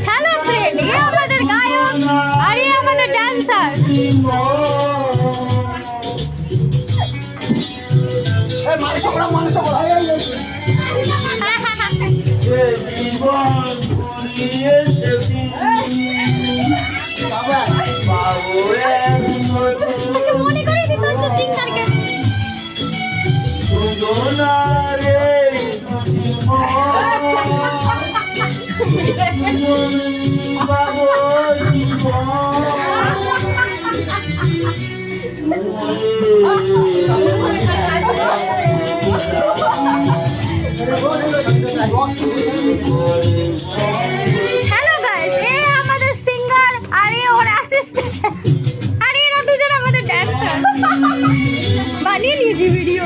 Hello friend, এ আমাদের গায়ক আর এ আমাদের ডান্সার। মনে করে দিত হচ্ছে সিঙ্গারকে। হ্যালো গাইস, এ আমাদের সিঙ্গার আর এ ওর অ্যাসিস্ট্যান্ট আর এরা দুজন আমাদের ড্যান্সার। বানিয়ে নিয়েছি ভিডিও।